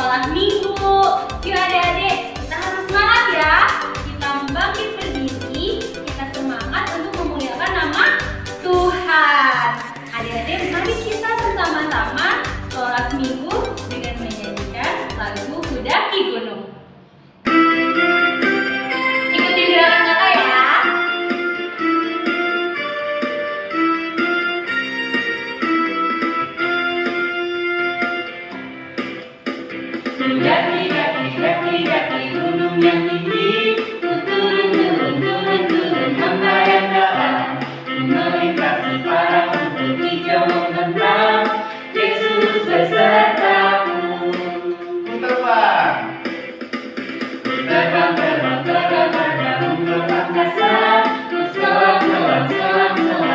sekolah minggu. Yuk adik-adik, kita harus semangat ya. Kita bangkit berdiri, kita semangat untuk memuliakan nama Tuhan. Adik-adik, mari kita bersama-sama sholat minggu dengan menyanyikan lagu Kudaki Gunung. Ikuti gerakan kakak ya. Daki gunung yang tinggi, turun membayang dalam, melintasi padang rumput hijau membentang. Yesus besertaku. Terbang untuk angkasa, selam dalam samudra.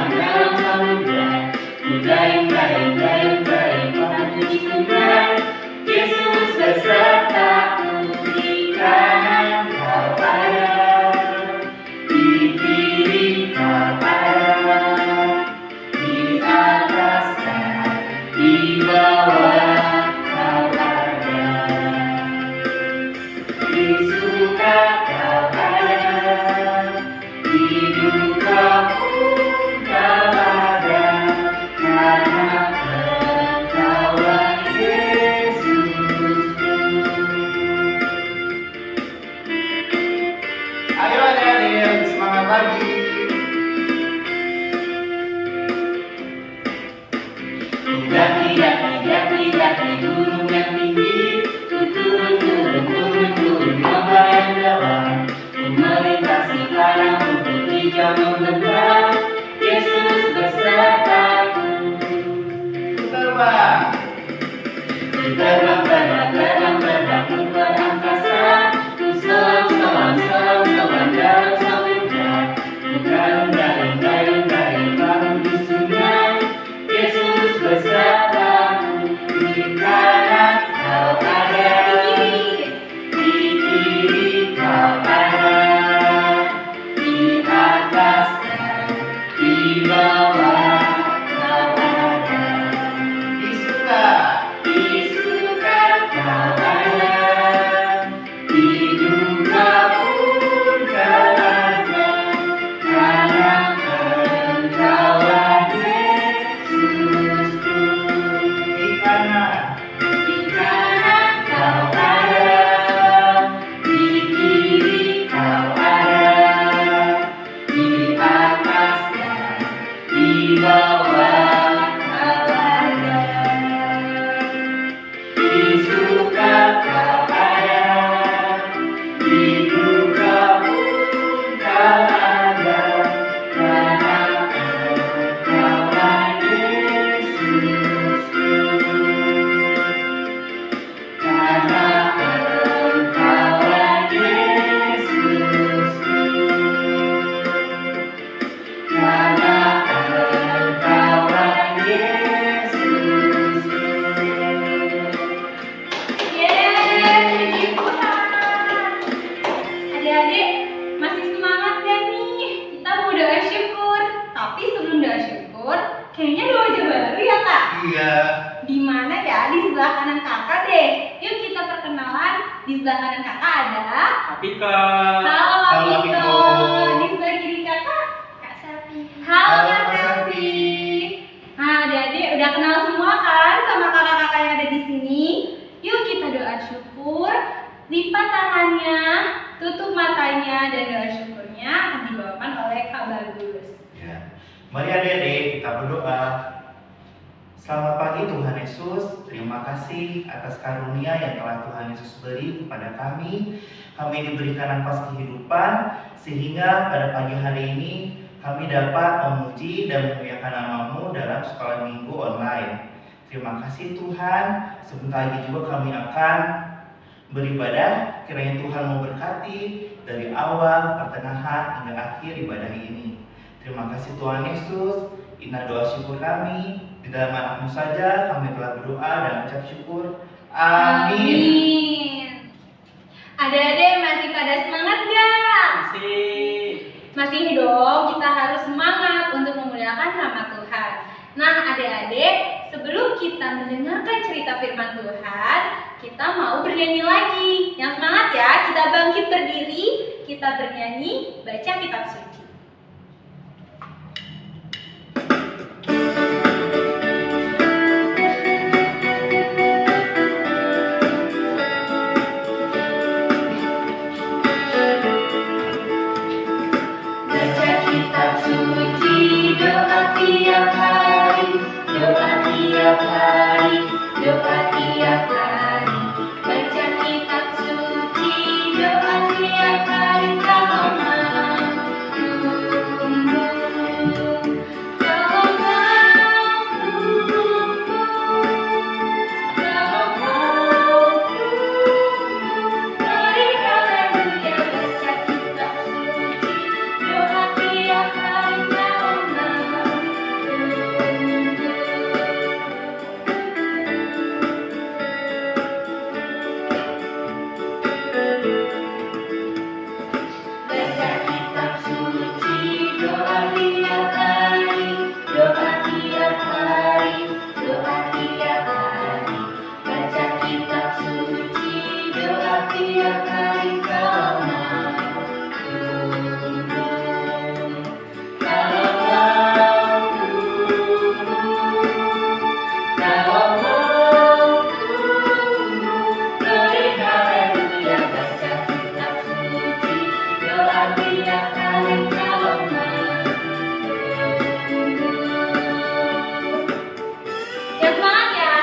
Dayung menuju sungai. Yesus besertaku, di kanan kau ada, di kiri kau ada, di atas dan di bawah kau ada, di suka kau ada, di duka pun kau ada, karena Engkaulah Yesusku. Ayo adik-adik, semangat lagi. Daki gunung yang tinggi, turun membayang dalam, melintasi padang rumput hijau membentang. Yesus besertaku. Terbang keluar angkasa, selam dalam samudra. Dayung menuju sungai. Yesus besertaku, di kanan kau ada, di kiri kau ada, di atas dan di bawah kau ada, di suka kau ada, di duka pun kau ada, karena Engkaulah Yesusku. Di kanan kau ada, di kiri kau ada, di atas dan di bawah kau ada, di suka kau ada, di duka pun kau ada, karena Engkaulah Yesusku. Karena Engkaulah Yesusku. Karena Engkaulah Yesusku. Yeay, puji Tuhan. Adik-adik, masih semangat gak nih? Kita mau doa syukur. Tapi sebelum doa syukur, kayaknya ada wajah baru ya kak? Iya. Di mana ya? Di sebelah kanan kakak deh. Yuk kita perkenalan. Di sebelah kanan kakak ada. Apika. Halo Kak Halo, Piko. Apiko. Di sebelah kiri kakak, Kak Selvi. Halo Kak Kak Selvi. Nah, adik-adik udah kenal semua kan sama kakak-kakak yang ada di sini? Yuk kita doa syukur. Lipat tangannya, tutup matanya, dan doa syukurnya akan dibawakan oleh Kak Bagus. Ya. Mari adik-adik kita berdoa. Selamat pagi Tuhan Yesus, terima kasih atas karunia yang telah Tuhan Yesus beri kepada kami. Kami diberikan nafas kehidupan sehingga pada pagi hari ini kami dapat memuji dan memuliakan nama-Mu dalam sekolah minggu online. Terima kasih Tuhan, sebentar lagi juga kami akan beribadah. Kiranya Tuhan memberkati dari awal, pertengahan, hingga akhir ibadah ini. Terima kasih Tuhan Yesus. Inilah doa syukur kami. Di dalam anak-Mu saja kami telah berdoa dan mengucap syukur. Amin. Adik-adik masih pada semangat gak? Masih dong, kita harus semangat untuk memuliakan nama Tuhan. Nah adik-adik, sebelum kita mendengarkan cerita firman Tuhan, kita mau bernyanyi lagi. Yang semangat ya, kita bangkit berdiri, kita bernyanyi, baca kitab suci. Baca kitab suci, doa tiap hari, doa tiap hari, doa tiap hari. Baca kitab suci, doa tiap hari, kalau mampu, kalau mampu, kalau mampu. Mari haleluya, baca kitab suci, doa tiap hari, kalau mampu. Baca kitab suci, doa tiap hari, doa tiap hari, doa tiap hari. Baca kitab suci, doa tiap hari, kalau mampu, kalau mampu, kalau mampu. Mari haleluya, baca kitab suci, doa tiap hari, kalau mampu. Yang semangat ya.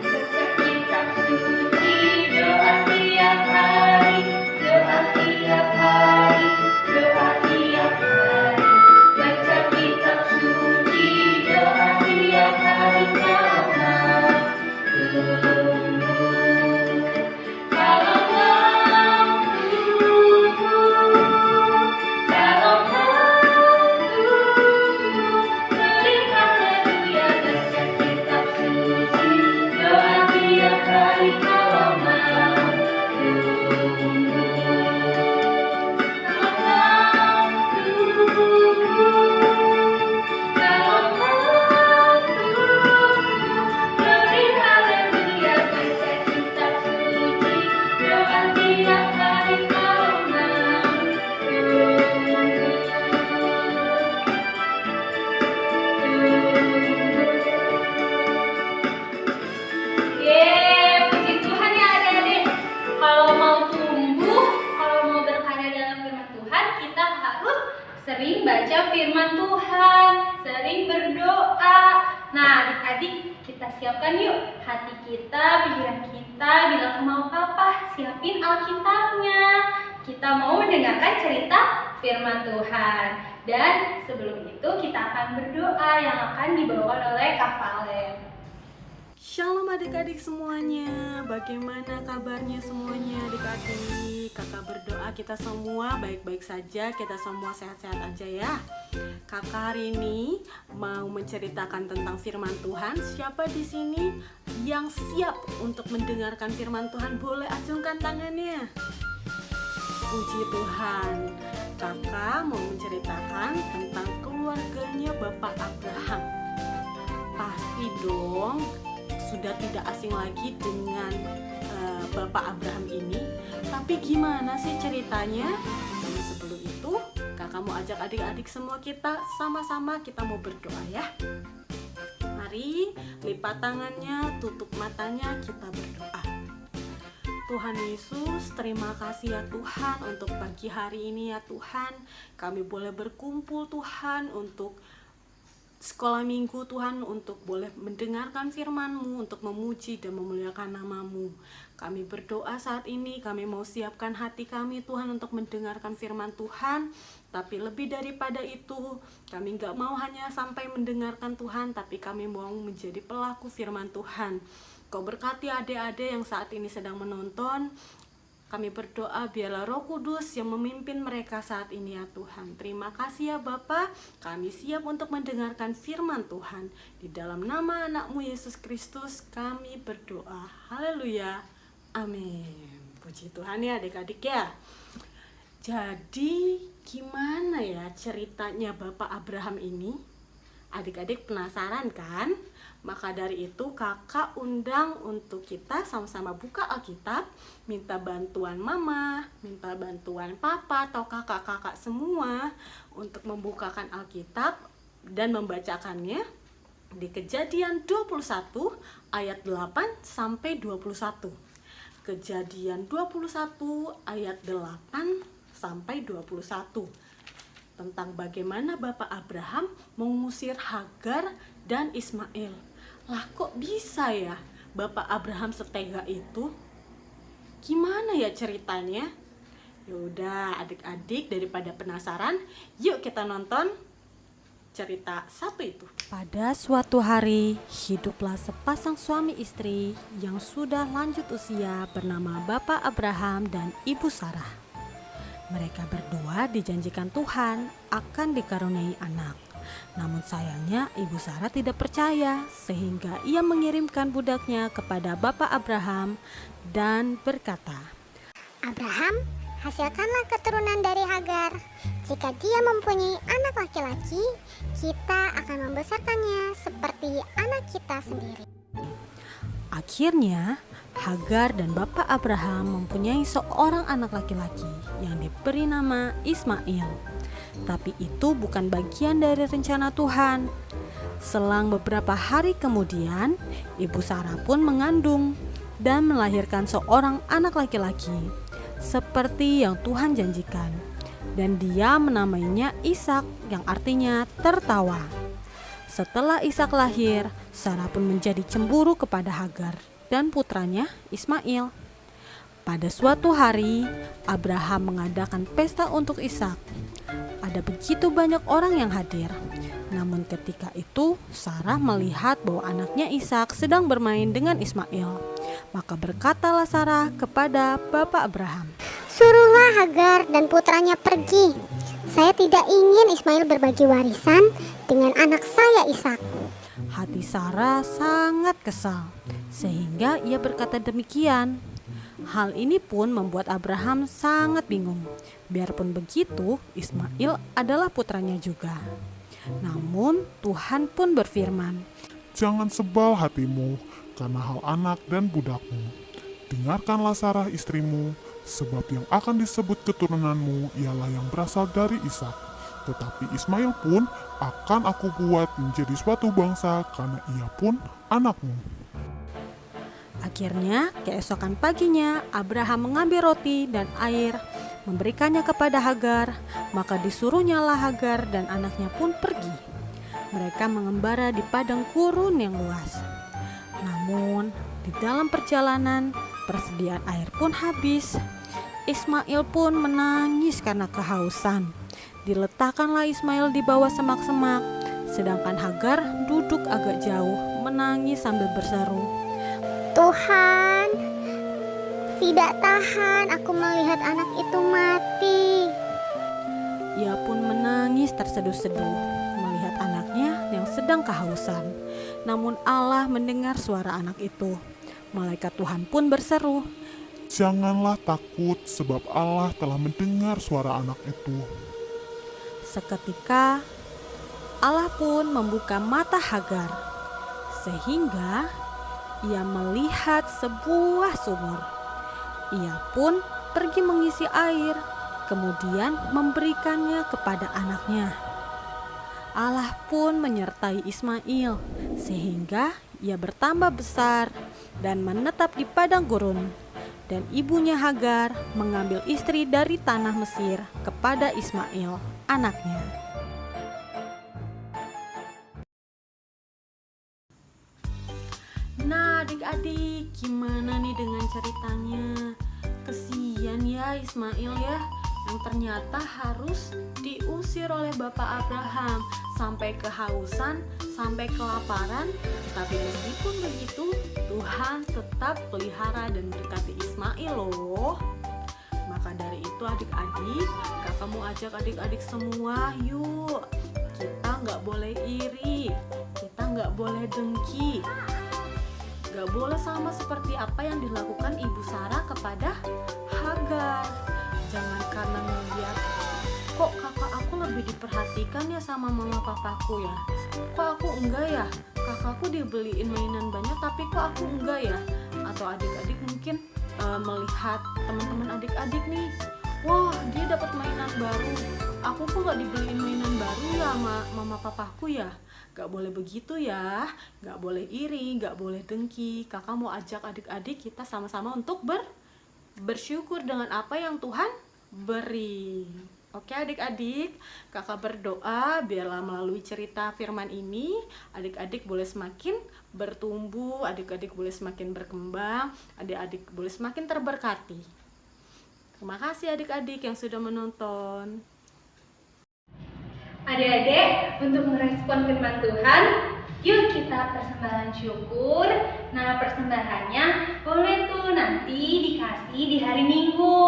Baca kitab suci, doa tiap hari, doa tiap hari, doa tiap hari. Baca kitab suci, doa tiap hari, kalau mampu, kalau mampu, kalau mampu. Mari haleluya, baca kitab suci, doa tiap hari, kalau mampu, kalau mampu, kalau mampu. Mari haleluya, baca kitab suci, doa tiap hari, kalau mampu. Puji Tuhan ya adik-adik. Kalau mau tumbuh, kalau mau berkarya dalam firman Tuhan, kita harus sering baca firman Tuhan, sering berdoa. Nah, adik-adik, kita siapkan yuk hati kita, pikiran kita, bila mau Papa, siapin Alkitabnya. Kita mau mendengarkan cerita firman Tuhan. Dan sebelum itu kita akan berdoa yang akan dibawakan oleh Kak Valen. Shalom adik-adik semuanya, bagaimana kabarnya semuanya adik-adik? Kakak berdoa kita semua baik-baik saja, kita semua sehat-sehat aja ya. Kakak hari ini mau menceritakan tentang firman Tuhan. Siapa di sini yang siap untuk mendengarkan firman Tuhan? Boleh acungkan tangannya. Puji Tuhan. Kakak mau menceritakan tentang keluarganya Bapak Abraham. Pasti dong sudah tidak asing lagi dengan Bapak Abraham ini. Tapi gimana sih ceritanya? Nah, sebelum itu kakak mau ajak adik-adik semua kita sama-sama kita mau berdoa ya. Mari lipat tangannya, tutup matanya, kita berdoa. Tuhan Yesus, terima kasih ya Tuhan untuk pagi hari ini ya Tuhan. Kami boleh berkumpul Tuhan untuk sekolah minggu Tuhan, untuk boleh mendengarkan firman-Mu, untuk memuji dan memuliakan nama-Mu. Kami berdoa saat ini, kami mau siapkan hati kami Tuhan untuk mendengarkan firman Tuhan. Tapi lebih daripada itu, kami gak mau hanya sampai mendengarkan Tuhan, tapi kami mau menjadi pelaku firman Tuhan. Kau berkati adik-adik yang saat ini sedang menonton. Kami berdoa biarlah Roh Kudus yang memimpin mereka saat ini ya Tuhan. Terima kasih ya Bapa. Kami siap untuk mendengarkan firman Tuhan. Di dalam nama anak-Mu Yesus Kristus kami berdoa. Haleluya. Amin. Puji Tuhan ya adik-adik ya. Jadi gimana ya ceritanya Bapak Abraham ini? Adik-adik penasaran kan? Maka dari itu kakak undang untuk kita sama-sama buka Alkitab, minta bantuan mama, minta bantuan papa atau kakak-kakak semua untuk membukakan Alkitab dan membacakannya di Kejadian 21 ayat 8 sampai 21. Kejadian 21 ayat 8 sampai 21. Tentang bagaimana Bapak Abraham mengusir Hagar dan Ismail. Lah kok bisa ya Bapak Abraham setega itu? Gimana ya ceritanya? Yaudah adik-adik, daripada penasaran, yuk kita nonton cerita satu itu. Pada suatu hari, hiduplah sepasang suami istri yang sudah lanjut usia bernama Bapak Abraham dan Ibu Sarah. Mereka berdua dijanjikan Tuhan akan dikaruniai anak. Namun sayangnya Ibu Sarah tidak percaya sehingga ia mengirimkan budaknya kepada Bapak Abraham dan berkata, Abraham, hasilkanlah keturunan dari Hagar. Jika dia mempunyai anak laki-laki, kita akan membesarkannya seperti anak kita sendiri. Akhirnya Hagar dan Bapak Abraham mempunyai seorang anak laki-laki yang diberi nama Ismail. Tapi itu bukan bagian dari rencana Tuhan. Selang beberapa hari kemudian, Ibu Sarah pun mengandung dan melahirkan seorang anak laki-laki seperti yang Tuhan janjikan. Dan dia menamainya Ishak yang artinya tertawa. Setelah Ishak lahir, Sarah pun menjadi cemburu kepada Hagar dan putranya Ismail. Pada suatu hari, Abraham mengadakan pesta untuk Ishak. Ada begitu banyak orang yang hadir. Namun ketika itu, Sarah melihat bahwa anaknya Ishak sedang bermain dengan Ismail. Maka berkatalah Sarah kepada Bapak Abraham, Suruhlah Hagar dan putranya pergi. Saya tidak ingin Ismail berbagi warisan dengan anak saya Ishak. Hati Sarah sangat kesal, sehingga ia berkata demikian. Hal ini pun membuat Abraham sangat bingung. Biarpun begitu, Ismail adalah putranya juga. Namun Tuhan pun berfirman, Jangan sebal hatimu karena hal anak dan budakmu. Dengarkanlah Sarah istrimu, sebab yang akan disebut keturunanmu ialah yang berasal dari Ishak. Tetapi Ismail pun akan aku buat menjadi suatu bangsa karena ia pun anakmu. Akhirnya keesokan paginya Abraham mengambil roti dan air, memberikannya kepada Hagar. Maka disuruhnyalah Hagar dan anaknya pun pergi. Mereka mengembara di padang gurun yang luas. Namun di dalam perjalanan persediaan air pun habis. Ismail pun menangis karena kehausan. Diletakkanlah Ismail di bawah semak-semak, sedangkan Hagar duduk agak jauh menangis sambil berseru, Tuhan, tidak tahan aku melihat anak itu mati. Ia pun menangis terseduh-seduh melihat anaknya yang sedang kehausan. Namun Allah mendengar suara anak itu. Malaikat Tuhan pun berseru, Janganlah takut sebab Allah telah mendengar suara anak itu. Seketika Allah pun membuka mata Hagar sehingga ia melihat sebuah sumur. Ia pun pergi mengisi air, kemudian memberikannya kepada anaknya. Allah pun menyertai Ismail sehingga ia bertambah besar dan menetap di padang gurun. Dan ibunya Hagar mengambil istri dari tanah Mesir kepada Ismail, anaknya. Nah adik-adik, gimana nih dengan ceritanya? Kesian ya Ismail ya, yang ternyata harus diusir oleh Bapak Abraham sampai kehausan, sampai kelaparan. Tapi meskipun begitu, Tuhan tetap pelihara dan berkati Ismail loh. Maka dari itu adik-adik, kakak mau ajak adik-adik semua, yuk kita nggak boleh iri, kita nggak boleh dengki, nggak boleh sama seperti apa yang dilakukan Ibu Sarah kepada Hagar. jangan karena ngeliat kok kakak aku lebih diperhatikan ya sama mama papaku ya, kok aku enggak ya, kakakku dibeliin mainan banyak tapi kok aku enggak ya. Atau adik-adik mungkin melihat teman-teman adik-adik nih, wah dia dapat mainan baru, aku kok gak dibeliin mainan baru ya sama mama papaku ya. Gak boleh begitu ya, gak boleh iri, gak boleh dengki. Kakak mau ajak adik-adik kita sama-sama untuk bersyukur dengan apa yang Tuhan beri. Oke adik-adik, kakak berdoa biarlah melalui cerita firman ini adik-adik boleh semakin bertumbuh, adik-adik boleh semakin berkembang, adik-adik boleh semakin terberkati. Terima kasih adik-adik yang sudah menonton. Adik-adik, untuk merespon firman Tuhan, yuk kita persembahan syukur. Nah, persembahannya boleh tuh nanti dikasih di hari Minggu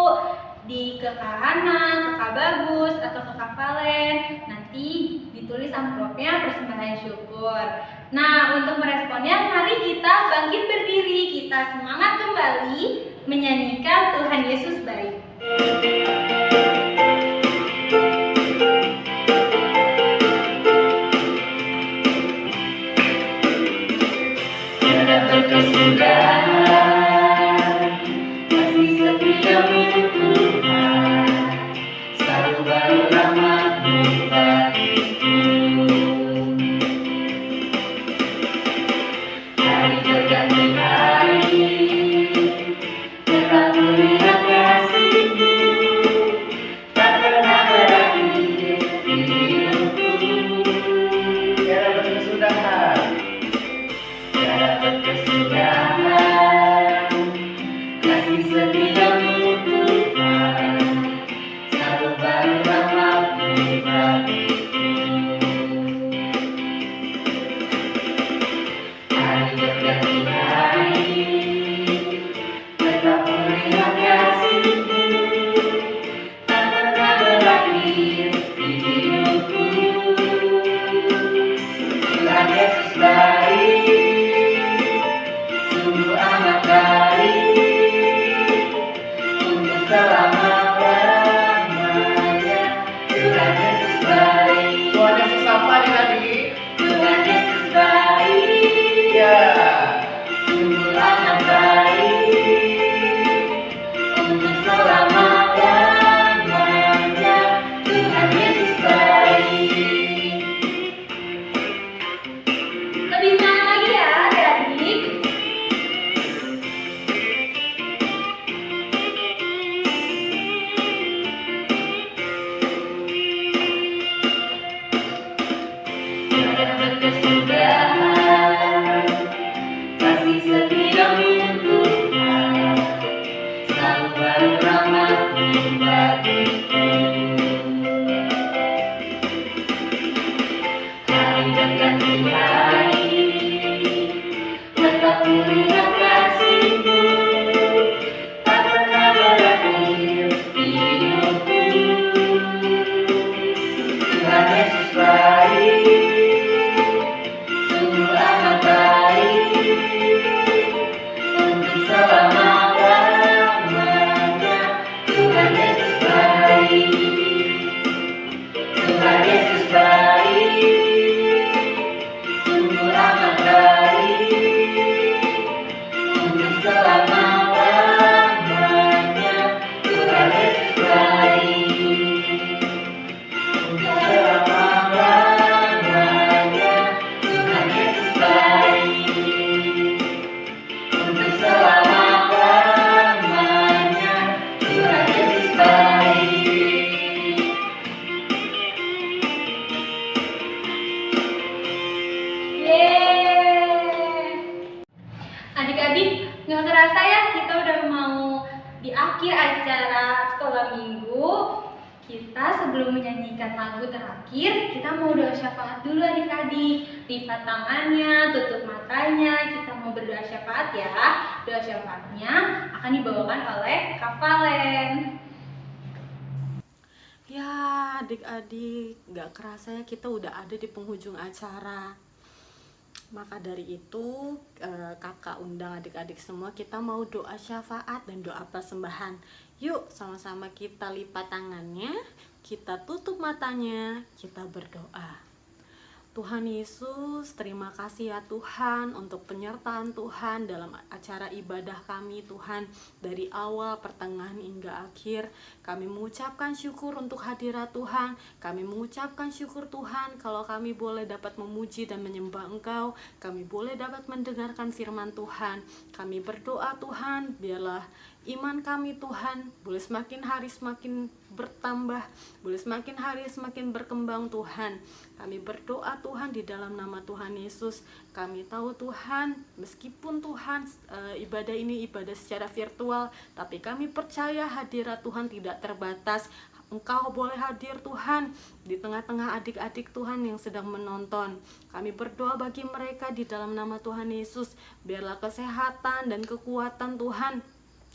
di ke Kak Hana, ke Kak Bagus, atau ke Kak Valen. Nanti ditulis amplopnya persembahan syukur. Nah, untuk meresponnya, mari kita bangkit berdiri, kita semangat kembali menyanyikan Tuhan Yesus baik. Adik-adik, nggak kerasa ya kita udah mau di akhir acara sekolah minggu. Kita sebelum menyanyikan lagu terakhir, kita mau doa syafaat dulu adik-adik. Lipat tangannya, tutup matanya, kita mau berdoa syafaat ya. Doa syafaatnya akan dibawakan oleh Kak Valen. Ya adik-adik, gak kerasa ya kita udah ada di penghujung acara. Maka dari itu kakak undang adik-adik semua, kita mau doa syafaat dan doa persembahan. Yuk sama-sama kita lipat tangannya, kita tutup matanya, kita berdoa. Tuhan Yesus, terima kasih ya Tuhan untuk penyertaan Tuhan dalam acara ibadah kami Tuhan. Dari awal, pertengahan hingga akhir, kami mengucapkan syukur untuk hadirat Tuhan. Kami mengucapkan syukur Tuhan kalau kami boleh dapat memuji dan menyembah Engkau. Kami boleh dapat mendengarkan firman Tuhan. Kami berdoa Tuhan, biarlah iman kami Tuhan boleh semakin hari semakin bertambah, boleh semakin hari semakin berkembang Tuhan. Kami berdoa Tuhan di dalam nama Tuhan Yesus. Kami tahu Tuhan, meskipun Tuhan ibadah ini ibadah secara virtual, tapi kami percaya hadirat Tuhan tidak terbatas. Engkau boleh hadir Tuhan di tengah-tengah adik-adik Tuhan yang sedang menonton. Kami berdoa bagi mereka di dalam nama Tuhan Yesus. Biarlah kesehatan dan kekuatan Tuhan,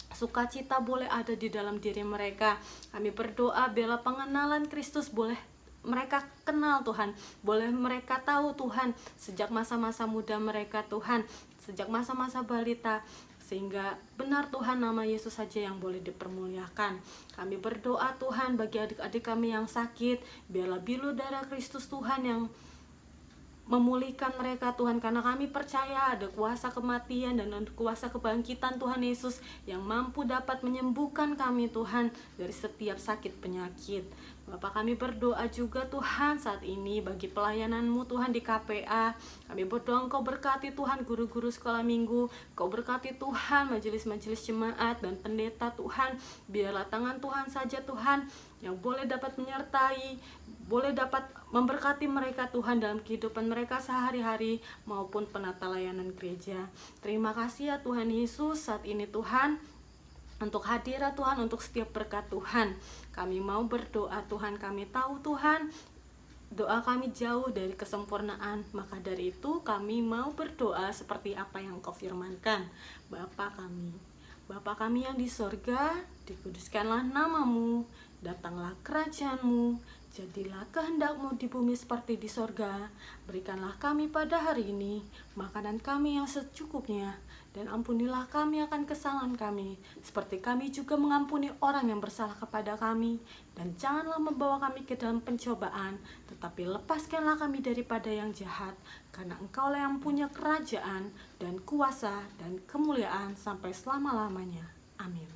sukacita boleh ada di dalam diri mereka. Kami berdoa biarlah pengenalan Kristus boleh mereka kenal Tuhan, boleh mereka tahu Tuhan sejak masa-masa muda mereka Tuhan, sejak masa-masa balita, sehingga benar Tuhan nama Yesus saja yang boleh dipermuliakan. Kami berdoa Tuhan bagi adik-adik kami yang sakit, biarlah bilu darah Kristus Tuhan yang memulihkan mereka Tuhan, karena kami percaya ada kuasa kematian dan kuasa kebangkitan Tuhan Yesus yang mampu dapat menyembuhkan kami Tuhan dari setiap sakit penyakit. Bapak, kami berdoa juga Tuhan saat ini bagi pelayanan-Mu Tuhan di KPA. Kami berdoa Engkau berkati Tuhan guru-guru sekolah minggu, Engkau berkati Tuhan majelis-majelis jemaat dan pendeta Tuhan. Biarlah tangan Tuhan saja Tuhan yang boleh dapat menyertai, boleh dapat memberkati mereka Tuhan dalam kehidupan mereka sehari-hari maupun penata layanan gereja. Terima kasih ya Tuhan Yesus saat ini Tuhan, untuk hadirat Tuhan, untuk setiap berkat Tuhan. Kami mau berdoa Tuhan, kami tahu Tuhan doa kami jauh dari kesempurnaan, maka dari itu kami mau berdoa seperti apa yang Engkau firmankan. Bapa kami yang di sorga, dikuduskanlah nama-Mu, datanglah kerajaan-Mu, jadilah kehendak-Mu di bumi seperti di sorga. Berikanlah kami pada hari ini makanan kami yang secukupnya, dan ampunilah kami akan kesalahan kami, seperti kami juga mengampuni orang yang bersalah kepada kami. Dan janganlah membawa kami ke dalam pencobaan, tetapi lepaskanlah kami daripada yang jahat, karena Engkaulah yang punya kerajaan dan kuasa dan kemuliaan sampai selama-lamanya. Amin.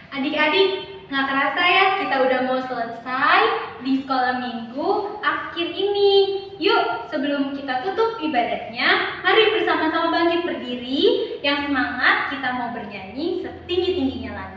Adik-adik, nggak kerasa ya kita udah mau selesai di sekolah minggu akhir ini. Yuk, sebelum kita tutup ibadahnya, mari bersama-sama bangkit berdiri. Yang semangat kita mau bernyanyi setinggi-tingginya langit.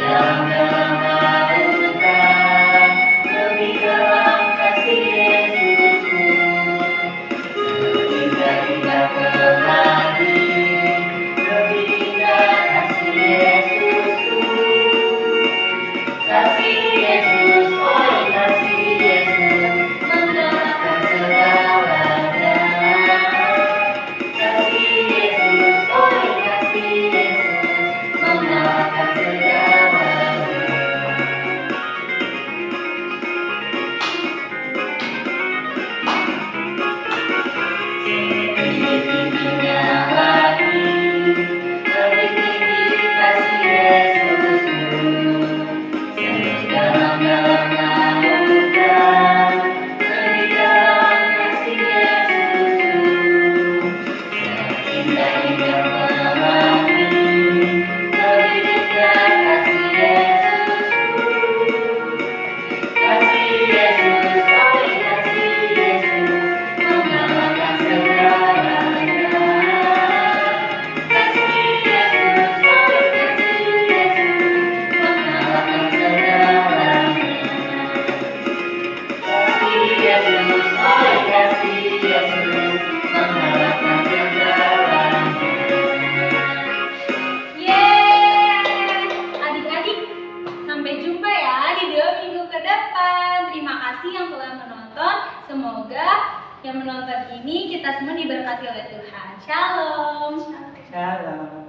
Dalam semoga yang menonton ini kita semua diberkati oleh Tuhan. Shalom. Shalom.